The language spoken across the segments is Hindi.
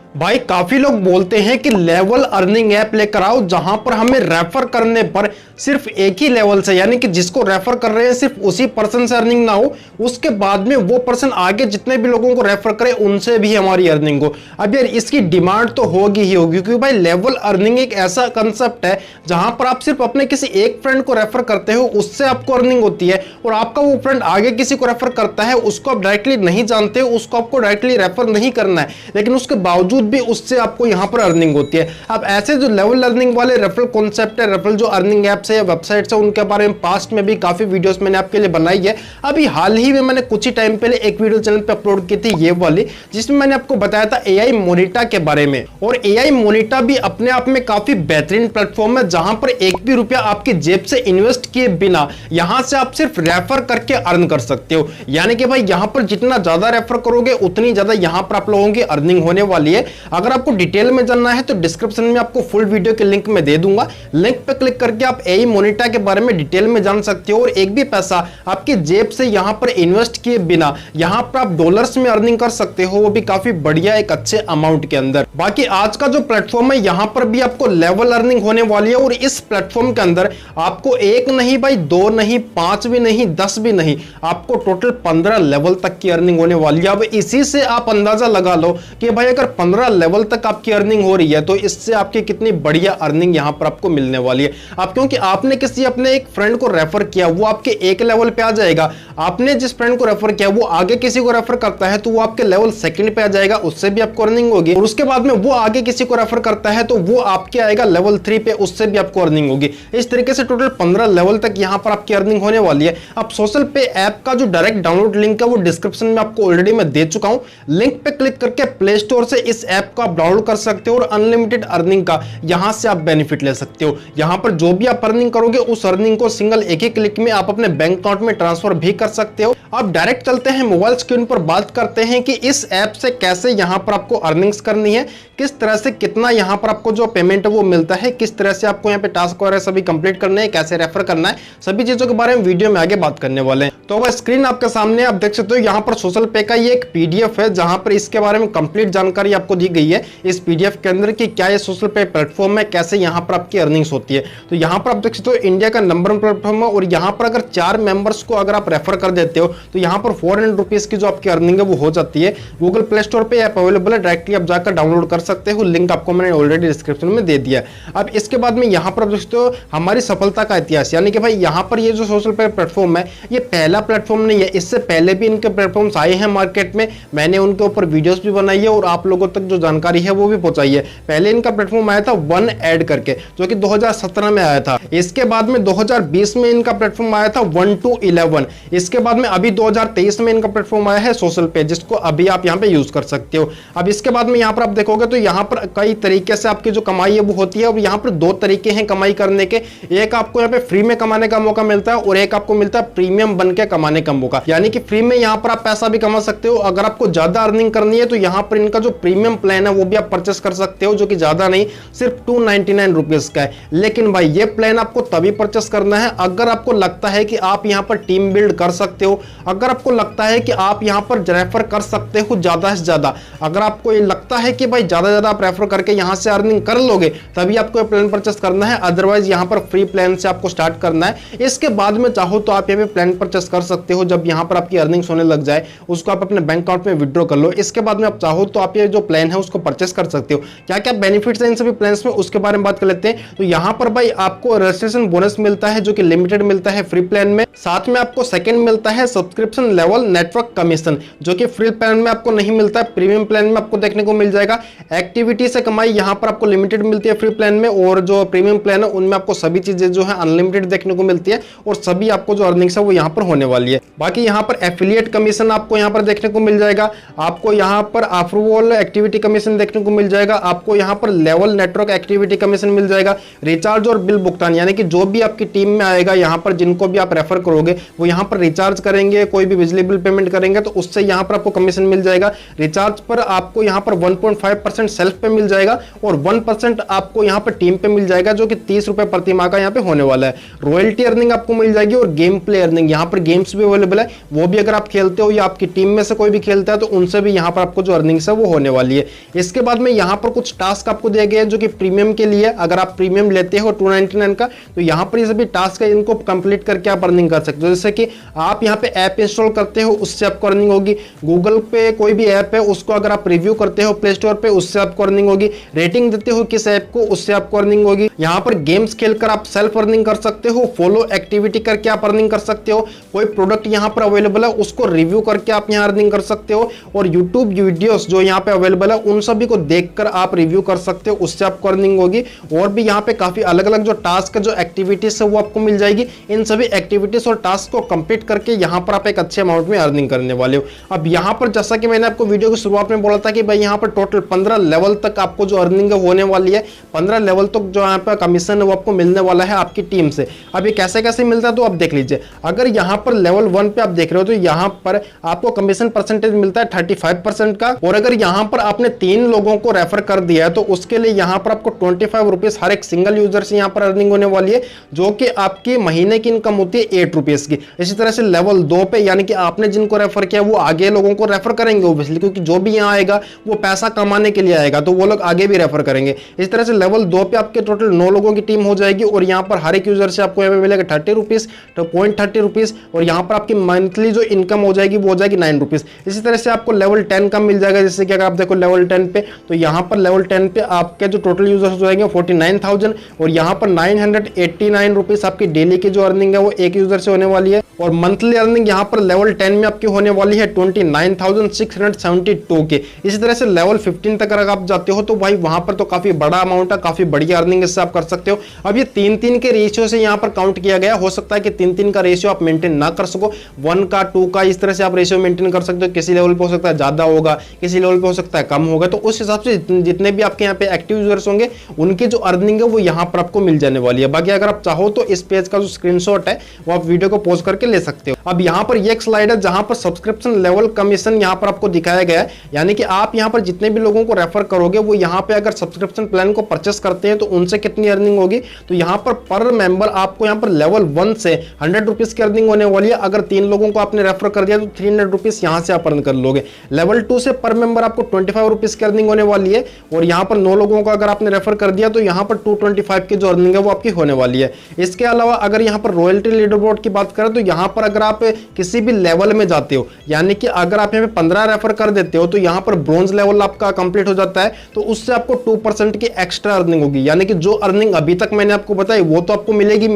भाई काफी लोग बोलते हैं कि लेवल अर्निंग ऐप लेकर आओ जहां पर हमें रेफर करने पर सिर्फ एक ही लेवल से, यानी कि जिसको रेफर कर रहे हैं सिर्फ उसी पर्सन से अर्निंग ना हो, उसके बाद में वो पर्सन आगे जितने भी लोगों को रेफर करे उनसे भी हमारी अर्निंग हो। अब यार इसकी डिमांड तो होगी ही होगी, क्योंकि भाई लेवल अर्निंग एक ऐसा कंसेप्ट है जहां पर आप सिर्फ अपने किसी एक फ्रेंड को रेफर करते हो, उससे आपको अर्निंग होती है, और आपका वो फ्रेंड आगे किसी को रेफर करता है, उसको आप डायरेक्टली नहीं जानते हो, उसको आपको डायरेक्टली रेफर नहीं करना है, लेकिन उसके बावजूद भी उससे आपको यहां पर अर्निंग होती है। अब ऐसे जो लेवल अर्निंग वाले रेफरल कॉन्सेप्ट है, रेफरल जो अर्निंग ऐप्स है या वेबसाइट्स है, उनके बारे में पास्ट में भी काफी वीडियोस मैंने आपके लिए बनाई है। अभी हाल ही में मैंने कुछ ही टाइम पहले एक वीडियो चैनल पे अपलोड की थी ये वाली, जिसमें मैंने आपको बताया था एआई मोनिटा के बारे में। और एआई मोनिटा भी अपने आप में काफी बेहतरीन प्लेटफॉर्म है, जहां पर एक भी रुपया आपकी जेब से इन्वेस्ट किए बिना यहां से आप सिर्फ रेफर करके अर्न कर सकते हो। यानी कि भाई यहां पर जितना ज्यादा रेफर करोगे उतनी ज्यादा यहां पर आप लोगों की अर्निंग होने वाली है। अगर आपको डिटेल में जानना है तो डिस्क्रिप्शन में आपको फुल वीडियो के लिंक में दे दूंगा, लिंक पे क्लिक करके आप एआई मोनिटा के बारे में डिटेल में जान सकते हो, और एक भी पैसा आपकी जेब से यहां पर इन्वेस्ट किए बिना यहां पर आप डॉलर्स में अर्निंग कर सकते हो, वो भी काफी बढ़िया एक अच्छे अमाउंट के अंदर। बाकी आज का जो प्लेटफॉर्म है यहां पर भी आपको लेवल अर्निंग होने वाली है, और इस प्लेटफॉर्म के अंदर आपको एक नहीं भाई, दो नहीं, 5 भी नहीं, 10 भी नहीं, आपको टोटल 15 लेवल तक की अर्निंग होने वाली है। अब इसी से आप अंदाजा लगा लो कि भाई अगर 15 लेवल तक आपकी अर्निंग हो रही है तो इससे आपकी कितनी बढ़िया अर्निंग यहां पर आपको मिलने वाली है। आप क्योंकि आपने किसी अपने एक फ्रेंड को रेफर किया, वो आपके एक लेवल पे आ जाएगा, आपने जिस फ्रेंड को रेफर किया वो आगे किसी को रेफर करता है तो वो आपके लेवल सेकंड पे आ जाएगा, उससे भी आपको अर्निंग होगी, और उसके बाद में वो आगे किसी को रेफर करता है तो वो आपके आएगा लेवल 3 पे, उससे भी आपको अर्निंग होगी। इस तरीके से टोटल 15 लेवल तक यहां पर आपकी अर्निंग होने वाली है। अब सोशल पे ऐप का जो डायरेक्ट डाउनलोड लिंक है वो डिस्क्रिप्शन में आपको ऑलरेडी मैं दे चुका हूं, लिंक पे क्लिक करके प्ले स्टोर से इस ऐप को आप डाउनलोड कर सकते हो, और अनलिमिटेड अर्निंग का यहां से आप बेनिफिट ले सकते हो। यहां पर जो भी आप अर्निंग करोगे उस अर्निंग को सिंगल एक ही क्लिक में आप अपने बैंक अकाउंट में ट्रांसफर भी कर सकते हो। अब डायरेक्ट चलते हैं मोबाइल स्क्रीन पर, बात करते हैं कि इस ऐप से कैसे यहां पर आपको अर्निंग्स करनी है, किस तरह से कितना यहां पर आपको जो पेमेंट है वो मिलता है, किस तरह से आपको यहां पे टास्क वगैरह सभी कंप्लीट करने हैं, कैसे रेफर करना है, सभी चीजों के बारे में वीडियो में आगे बात करने वाले हैं। तो अब स्क्रीन आपके सामने आप देख सकते हो, यहां पर सोशल पे का ये एक पीडीएफ है जहां पर इसके बारे में कंप्लीट जानकारी आपको दी गई है इस पीडीएफ के अंदर कि क्या ये सोशल पे प्लेटफॉर्म है, कैसे यहां पर आपकी अर्निंग्स होती है। तो यहां पर आप देख सकते हो इंडिया का नंबर 1 प्लेटफॉर्म है, और यहां पर अगर 4 मेंबर्स को अगर आप रेफर कर देते हो तो यहां पर 400 रुपीज की जो आपकी अर्निंग है वो हो जाती है। गूगल प्ले स्टोर पे ऐप अवेलेबल है, डायरेक्टली आप जाकर डाउनलोड कर सकते हो, लिंक आपको मैंने ऑलरेडी डिस्क्रिप्शन में दे दिया। अब इसके बाद में यहां पर आप देख सकते हो हमारी सफलता का इतिहास, यानी कि भाई यहां पर ये जो सोशल पे प्लेटफॉर्म है ये पहला प्लेटफॉर्म नहीं है, इससे पहले भी इनके प्लेटफॉर्म्स आए हैं मार्केट में, मैंने उनके ऊपर वीडियोस भी बनाई है और आप लोगों तक जो जानकारी है वो भी पहुंचाई है। पहले इनका प्लेटफॉर्म आया था वन एड करके, जो कि 2017 में आया था। इसके बाद में 2020 में इनका प्लेटफॉर्म आया था 1 to 11। इसके बाद में अभी 2023 में इनका प्लेटफॉर्म आया है सोशल पे, जिसको अभी आप यहाँ पे यूज कर सकते हो। अब इसके बाद में यहाँ पर आप देखोगे तो यहाँ पर कई तरीके से आपकी जो कमाई है वो होती है, और यहाँ पर 2 तरीके हैं कमाई करने के। एक आपको यहाँ पे फ्री में कमाने का मौका मिलता है, और एक आपको मिलता है प्रीमियम बन के कमाने का मौका, यानी कि फ्री में यहाँ पर आप पैसा भी कमा सकते हो। अगर आपको ज्यादा अर्निंग करनी है तो यहाँ पर इनका जो प्रीमियम प्लान है वो भी आप परचेस कर सकते हो, जो कि ज्यादा नहीं, सिर्फ 299 रुपीज का है। लेकिन भाई ये प्लान आपको तभी परचेस करना है अगर आपको लगता है कि आप यहाँ पर टीम बिल्ड कर सकते हो, अगर आपको लगता है कि आप यहाँ पर रेफर कर सकते हो ज्यादा से ज्यादा, अगर आपको ये लगता है कि भाई ज्यादा ज्यादा आप रेफर करके यहाँ से अर्निंग कर लोगे, तभी आपको ये प्लान परचेस करना है। अदरवाइज यहाँ पर फ्री प्लान से आपको स्टार्ट करना है। इसके बाद में चाहो तो आप यहाँ पे प्लान परचेस कर सकते हो, जब यहाँ पर आपकी अर्निंग्स होने लग जाए उसको आप अपने बैंक अकाउंट में विड्रॉ कर लो। इसके बाद में आप चाहो तो आप ये जो प्लान है उसको परचेस कर सकते हो। क्या क्या बेनिफिट्स हैं इन सभी प्लान्स में उसके बारे में बात कर लेते हैं। तो यहाँ पर भाई आपको रजिस्ट्रेशन बोनस मिलता है जो कि लिमिटेड मिलता है फ्री प्लान में, साथ में आपको सेकंड मिलता है सब्सक्रिप्शन लेवल नेटवर्क कमीशन, जो कि फ्री प्लान में आपको नहीं मिलता है, प्रीमियम प्लान में आपको देखने को मिल जाएगा। एक्टिविटी से कमाई यहाँ पर आपको लिमिटेड मिलती है फ्री प्लान में, और जो प्रीमियम प्लान है उनमें आपको सभी चीजें जो है अनलिमिटेड देखने को मिलती है, और सभी आपको जो अर्निंग्स है वो यहाँ पर होने वाली है। बाकी यहाँ पर एफिलिएट कमीशन आपको यहाँ पर देखने को मिल जाएगा, आपको यहाँ पर अप्रूवल एक्टिविटी कमीशन देखने को मिल जाएगा, आपको यहाँ पर लेवल नेटवर्क एक्टिविटी कमीशन मिल जाएगा, रिचार्ज और बिल भुगतान, यानी कि जो भी आपकी टीम में आएगा यहाँ पर जिनको भी आप रेफर करोगे वो यहाँ पर रिचार्ज करेंगे, कोई भी बिजली बिल पेमेंट करेंगे तो उससे यहाँ पर आपको कमीशन मिल जाएगा। रिचार्ज पर आपको यहाँ पर 1.5% सेल्फ पे मिल जाएगा, और 1% आपको यहाँ पर टीम पे मिल जाएगा, जो कि 30 रुपए प्रति माह का यहाँ पे होने वाला है। रॉयल्टी अर्निंग आपको मिल जाएगी, और गेम प्ले अर्निंग, यहाँ पर गेम्स भी अवेलेबल है, वो भी अगर आप खेलते हो या आपकी टीम में से कोई भी खेलता है तो उनसे भी यहाँ पर आपको जो अर्निंग्स है वो होने वाली है। है। इसके बाद में यहाँ पर कुछ टास्क आपको दिए गए हैं जो कि प्रीमियम के लिए, अगर आप प्रीमियम लेते हो 299 का, तो यहाँ पर ये सभी टास्क है, इनको कंप्लीट करके आप अर्निंग कर सकते हो। जैसे कि आप यहाँ पे ऐप इंस्टॉल करते हो, उससे आपको अर्निंग होगी। गूगल पे कोई भी ऐप है उसको अगर आप रिव्यू करते हो प्ले स्टोर पे, उससे आपको अर्निंग होगी। रेटिंग देते हो किस ऐप को, उससे आपको अर्निंग होगी। यहाँ पर गेम्स खेलकर आप सेल्फ अर्निंग कर सकते हो। फॉलो एक्टिविटी करके आप अर्निंग कर सकते हो। कोई प्रोडक्ट यहाँ पर अवेलेबल है उसको रिव्यू करके आप यहाँ अर्निंग कर सकते हो। और यूट्यूब वीडियोस जो यहाँ पे अवेलेबल है उन सभी को देखकर आप रिव्यू कर सकते हो, उससे आपको अर्निंग होगी। और भी यहाँ पे काफी अलग अलग जो टास्क जो एक्टिविटीज है वो आपको मिल जाएगी। इन सभी एक्टिविटीज और टास्क को कंप्लीट करके यहाँ पर आप एक अच्छे अमाउंट में अर्निंग करने वाले हो। अब यहाँ पर जैसा कि मैंने आपको वीडियो की शुरुआत में बोला था कि भाई यहाँ पर टोटल 15 लेवल तक आपको जो अर्निंग होने वाली है, 15 लेवल तक जो यहाँ पर कमीशन है वो आपको मिलने वाला है आपकी टीम से। अब ये कैसे कैसे मिलता है तो आप देख लीजिए। अगर यहाँ पर लेवल 1 पे आप देख रहे हो तो यहाँ पर आपको कमीशन परसेंटेज मिलता है 35% का। और अगर यहाँ पर आपने 3 लोगों को रेफर कर दिया है तो उसके लिए यहाँ पर आपको 25 रुपीज हर एक सिंगल यूजर से यहाँ पर अर्निंग होने वाली है, जो कि आपकी महीने की इनकम होती है 8 रुपीज की। इसी तरह से लेवल 2 पे यानी कि आपने जिनको रेफर किया वो आगे लोगों को रेफर करेंगे ओब्वियसली, क्योंकि जो भी यहाँ आएगा वो पैसा कमाने के लिए आएगा तो वो लोग आगे भी रेफर करेंगे। इस तरह से लेवल 2 पे आपके टोटल 9 लोगों की टीम हो जाएगी और यहाँ पर हर एक यूजर से आपको यहाँ पे मिलेगा 30 रुपीज, तो 0.30 रुपीज। और यहाँ पर आपकी मंथली जो इनकम हो जाएगी वो हो जाएगी 9 रुपीज। इसी तरह से आपको लेवल 10 का मिल जाएगा। जैसे कि अगर आप देखो लेवल 10 पे, तो यहाँ पर लेवल 10 पे आपके जो टोटल यूजर्स हो जाएंगे 49,000 और यहाँ पर 989 रुपीज आपकी डेली की जो अर्निंग है वो एक यूजर से होने वाली है। और मंथली अर्निंग यहाँ पर लेवल 10 में आपकी होने वाली है 29,672 के। इसी तरह से लेवल 15 तक अगर आप जाते हो तो भाई वहां पर तो काफी बड़ा अमाउंट है, काफी बड़ी अर्निंग इससे आप कर सकते हो। अब ये 3-3 के रेशियो से यहाँ पर काउंट किया गया, हो सकता है कि 3-3 का रेशियो आप मेंटेन ना कर सको, 1 का 2 का इस तरह से आप रेशियो मेंटेन कर सकते हो। किसी लेवल पे हो सकता है ज्यादा होगा, किसी लेवल पे हो सकता है कम होगा, तो उस हिसाब से जितने भी आपके यहाँ पे एक्टिव यूजर्स होंगे उनकी जो अर्निंग है वो यहाँ पर आपको मिल जाने वाली है। बाकी अगर आप चाहो तो इस पेज का जो स्क्रीनशॉट है वो आप वीडियो को पॉज करके ले सकते हो। अब यहाँ पर ये एक स्लाइड है जहां पर सब्सक्रिप्शन लेवल कमीशन यहाँ पर आपको दिखाया गया है, यानी कि आप यहाँ पर जितने भी लोगों को रेफर करोगे वो यहाँ पे अगर सब्सक्रिप्शन प्लान को परचेस करते हैं तो उनसे कितनी अर्निंग होगी। तो यहाँ पर मेंबर आपको यहाँ पर लेवल 1 से 100 रुपीज की अर्निंग होने वाली है। अगर 3 लोगों को आपने रेफर कर दिया तो 300 रुपीज यहाँ से आप अर्न कर लोगे। लेवल 2 से पर मेंबर आपको 25 रुपीज की अर्निंग होने वाली है और यहाँ पर 9 लोगों को अगर आपने रेफर कर दिया तो यहाँ पर 225 की जो अर्निंग है वो आपकी होने वाली है। इसके अलावा अगर यहाँ पर रॉयल्टी लीडरबोर्ड की बात करें तो यहाँ पर अगर आप किसी भी लेवल में जाते हो, यानी कि अगर आप यहाँ पे 15 रेफर कर देते हो तो यहाँ पर ब्रॉन्ज लेवल आपका कंप्लीट हो जाता है, तो उससे आपको 2% की एक्स्ट्रा अर्निंग होगी। यानी कि जो अर्निंग अभी तक मैंने आपको बताई वो तो आपको मिलेगी,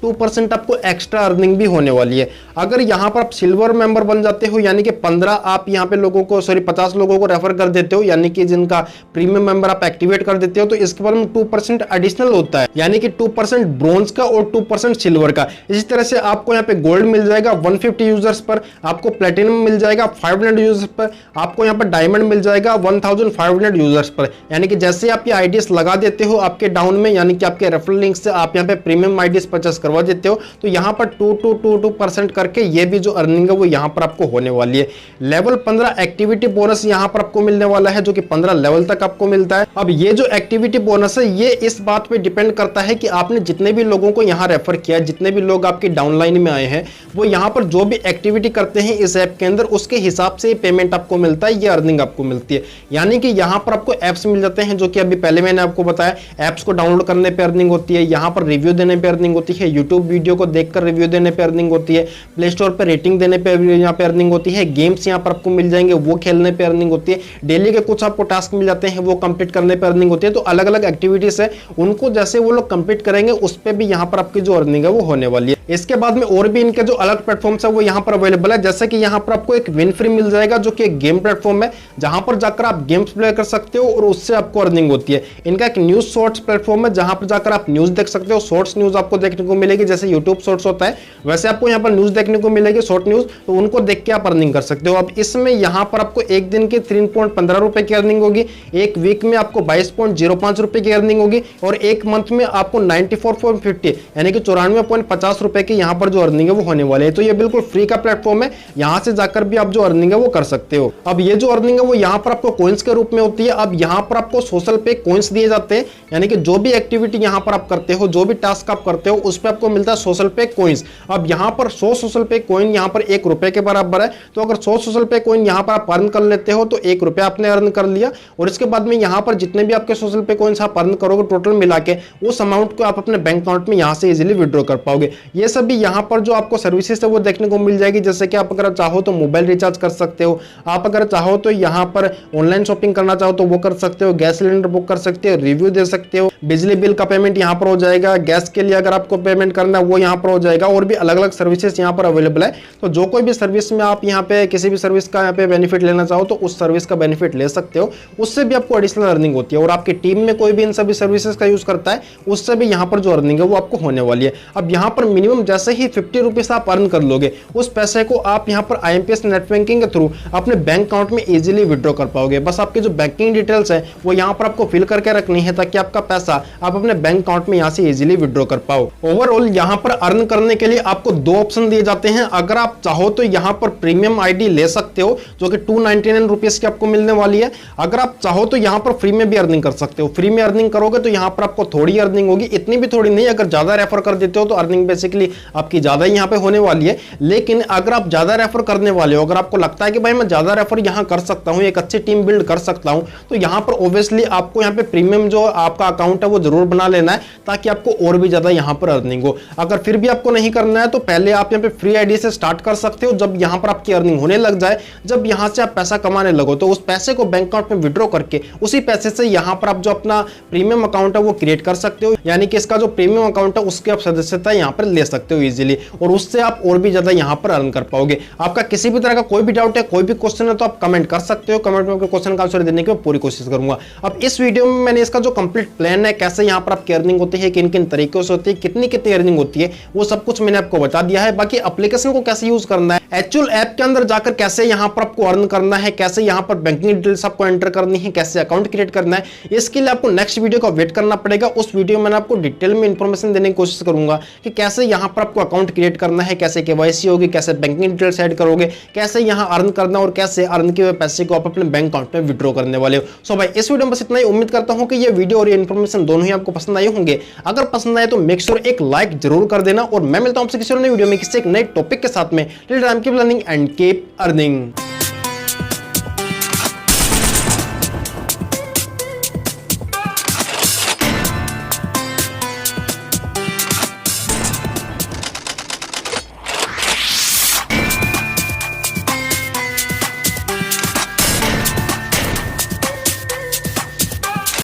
2% आपको एक्स्ट्रा अर्निंग भी होने वाली है। अगर यहाँ पर आप सिल्वर मेंबर बन जाते हो, यानी कि 15 आप यहाँ पे लोगों को 50 लोगों को रेफर कर देते हो, यानी कि जिनका प्रीमियम मेंबर आप एक्टिवेट कर देते हो, तो इसके बाद में 2% एडिशनल होता है, यानी कि 2% ब्रॉन्ज का और 2% सिल्वर का। इसी तरह से आपको यहाँ पे गोल्ड मिल जाएगा 150 यूजर्स पर, आपको प्लेटिनम मिल जाएगा 500 यूजर्स पर, आपको यहाँ पर डायमंड मिल जाएगा 1500 यूजर्स पर। यानी कि जैसे आप ये आईडीज लगा देते हो आपके डाउन में, यानी कि आपके रेफरल लिंक से आप यहाँ पे प्रीमियम आईडीज परचेस करवा देते हो, तो यहाँ पर 2% करके ये भी जो अर्निंग है वो यहाँ पर आपको होने वाली है। लेवल 15 एक्टिविटी बोनस यहाँ पर आपको मिलने वाला है, जो कि 15 लेवल तक आपको मिलता है। अब ये जो एक्टिविटी बोनस है ये इस बात पे डिपेंड करता है कि आपने जितने भी लोगों को यहाँ रेफर किया, जितने भी लोग आपकी डाउनलाइन में आए हैं, वो यहाँ पर जो भी एक्टिविटी करते हैं इस ऐप के अंदर उसके हिसाब से पेमेंट आपको मिलता है, ये अर्निंग आपको मिलती है। यानी कि यहाँ पर आपको एप्स मिल जाते हैं, जो कि अभी पहले मैंने आपको बताया, एप्स को डाउनलोड करने पे अर्निंग होती है, यहाँ पर रिव्यू देने पे अर्निंग होती है, यूट्यूब वीडियो को देखकर रिव्यू देने पे अर्निंग होती है, प्ले स्टोर पर रेटिंग देने पे यहाँ पे अर्निंग होती है, गेम्स यहाँ पर आपको मिल जाएंगे वो खेलने पे अर्निंग होती है, डेली के कुछ आपको टास्क मिल जाते हैं वो कंप्लीट करने पे अर्निंग होती है। तो अलग अलग एक्टिविटीज है, उनको जैसे वो लोग कंप्लीट करेंगे उस पर भी यहाँ पर आपकी जो अर्निंग है वो होने वाली है। इसके बाद में और भी इनके जो अलग प्लेटफॉर्म्स है वो यहाँ पर अवेलेबल है, जैसे कि यहाँ पर आपको एक विन फ्री मिल जाएगा, जो कि एक गेम प्लेटफॉर्म है जहां पर जाकर आप गेम्स प्ले कर सकते हो और उससे आपको अर्निंग होती है। इनका एक न्यूज शॉर्ट्स प्लेटफॉर्म है जहां पर जाकर आप न्यूज देख सकते हो, शॉर्ट्स न्यूज आपको देखने को मिलेगी, जैसे यूट्यूब शॉर्ट्स होता है वैसे आपको यहाँ पर न्यूज देखने को मिलेगी, शॉर्ट न्यूज, तो उनको देख के आप अर्निंग कर सकते हो। अब इसमें यहाँ पर आपको एक दिन की 3.15 रुपए की अर्निंग होगी, एक वीक में आपको 22.05 रुपए की अर्निंग होगी और एक मंथ में आपको 94.50 यानी कि 94.50 रुपए की यहाँ पर जो अर्निंग है वो होने वाले है। तो ये बिल्कुल फ्री का प्लेटफॉर्म है, यहाँ से जाकर भी आप जो अर्निंग है वो कर सकते हो। अब ये जो अर्निंग है वो यहाँ पर आपको कॉइंस के रूप में होती है। अब यहाँ पर आपको सोशल पे कॉइंस दिए जाते हैं, यानी कि जो भी एक्टिविटी यहाँ पर आप करते हो, जो भी टास्क आप करते हो उस पर आपको मिलता है सोशल पे कॉइंस। अब यहाँ पर 100 सोशल पे कॉइन यहाँ पर 1 रुपए के बराबर है, तो अगर 100 सोशल पे कॉइन यहाँ पर आप अर्न कर लेते हो तो 1 रुपया आपने अर्न कर लिया और इसके बाद में यहाँ पर जितने भी आपके सोशल पे कॉइन्स आप अर्न करोगे टोटल मिला के उस अमाउंट को आप अपने बैंक अकाउंट में यहाँ से इजीली विड्रॉ कर पाओगे। ये सभी यहाँ पर जो आपको सर्विसेज है वो देखने को मिल जाएगी, जैसे कि आप अगर चाहो तो मोबाइल रिचार्ज कर सकते हो, आप अगर चाहो तो यहाँ पर ऑनलाइन शॉपिंग करना चाहो तो वो कर सकते हो, गैस सिलेंडर बुक कर सकते हो, रिव्यू दे सकते हो, बिजली बिल का पेमेंट यहाँ पर हो जाएगा, गैस के लिए अगर आपको पेमेंट करना है वो यहाँ पर हो जाएगा, और भी अलग अलग सर्विसेज यहाँ पर अवेलेबल है। तो जो कोई भी सर्विस में आप यहाँ पे किसी भी सर्विस का यहाँ पे बेनिफिट लेना चाहो तो उस सर्विस का बेनिफिट ले सकते हो, उससे भी आपको एडिशनल अर्निंग होती है। और आपकी टीम में कोई भी इन सभी सर्विसेज का यूज करता है उससे भी यहाँ पर जो अर्निंग है वो आपको होने वाली है। अब यहाँ पर मिनिमम जैसे ही 50 रुपीज आप अर्न कर लोगे उस पैसे को आप यहाँ पर IMPS नेट बैंकिंग के थ्रू अपने बैंक अकाउंट में इजीली विड्रॉ कर पाओगे। बस आपकी जो बैंकिंग डिटेल्स है वो यहाँ पर आपको फिल करके रखनी है ताकि आपका पैसा आप अपने बैंक अकाउंट में यहाँ से इजीली विड्रॉ कर पाओ। ओवरऑल यहाँ पर अर्न करने के लिए आपको दो ऑप्शन दिए जाते हैं। अगर आप चाहो तो यहाँ पर प्रीमियम ID ले सकते हो जो कि 299 रुपीज की आपको मिलने वाली है। अगर आप चाहो तो यहाँ पर फ्री में भी अर्निंग कर सकते हो। फ्री में अर्निंग करोगे तो यहाँ पर आपको थोड़ी अर्निंग होगी, इतनी भी थोड़ी नहीं, अगर ज्यादा रेफर कर देते हो तो अर्निंग बेसिकली आपकी ज्यादा ही यहाँ पे होने वाली है। लेकिन अगर आप ज्यादा रेफर करने वाले हो, अगर आपको लगता है कि भाई मैं ज्यादा रेफर यहाँ कर सकता हूँ, एक अच्छी टीम बिल्ड कर सकता हूँ, तो यहाँ पर ऑब्वियसली आपको यहाँ पे प्रीमियम जो आपका अकाउंट है वो जरूर बना लेना है ताकि आपको और भी ज्यादा यहाँ पर अर्निंग हो। अगर फिर भी आपको नहीं करना है तो पहले आप यहाँ पे फ्री ID से स्टार्ट कर सकते हो। जब यहाँ पर आपकी अर्निंग होने लग जाए, जब यहाँ से आप पैसा कमाने लगो तो उस पैसे को बैंक अकाउंट में विड्रॉ करके उसी पैसे से यहाँ पर आप जो अपना प्रीमियम अकाउंट है वो क्रिएट कर सकते हो। यानी कि इसका जो प्रीमियम अकाउंट है उसके आप सदस्यता यहाँ पर ले सकते हो इजीली, और उससे आप और भी ज्यादा यहाँ पर अर्न कर पाओगे। आपका किसी भी तरह का कोई भी डाउट है, कोई भी क्वेश्चन है तो आप कमेंट कर सकते हो। कमेंट में आपके क्वेश्चन का आंसर देने की मैं पूरी कोशिश करूंगा। अब इस वीडियो में मैंने इसका जो कंप्लीट प्लान है, कैसे यहाँ पर आपकी अर्निंग होती है, किन किन तरीकों से होती है, कितनी कितनी अर्निंग होती है, वो सब कुछ मैंने आपको बता दिया है। बाकी एप्लीकेशन को कैसे यूज करना है, एक्चुअल ऐप के अंदर जाकर कैसे यहाँ पर आपको अर्न करना है, कैसे यहाँ पर बैंकिंग डिटेल्स आपको एंटर करनी है, कैसे अकाउंट क्रिएट करना है, इसके लिए आपको नेक्स्ट वीडियो का वेट करना पड़ेगा। उस वीडियो में मैं आपको डिटेल में इंफॉर्मेशन देने की कोशिश करूंगा कि कैसे यहाँ पर आपको अकाउंट क्रिएट करना है, कैसे KYC होगी, कैसे बैंकिंग डिटेल्स ऐड करोगे, कैसे यहाँ अर्न करना और कैसे अर्न किए हुए पैसे को आप अपने बैंक अकाउंट में विड्रॉ करने वाले हो। सो भाई इस वीडियो में बस इतना ही। उम्मीद करता हूँ कि ये वीडियो और ये इन्फॉर्मेशन दोनों ही आपको पसंद आए होंगे। अगर पसंद आए तो मेक श्योर एक लाइक जरूर कर देना, और मैं मिलता हूँ आपसे किसी और नई वीडियो में किसी एक नए टॉपिक के साथ में। Till time keep learning and keep earning.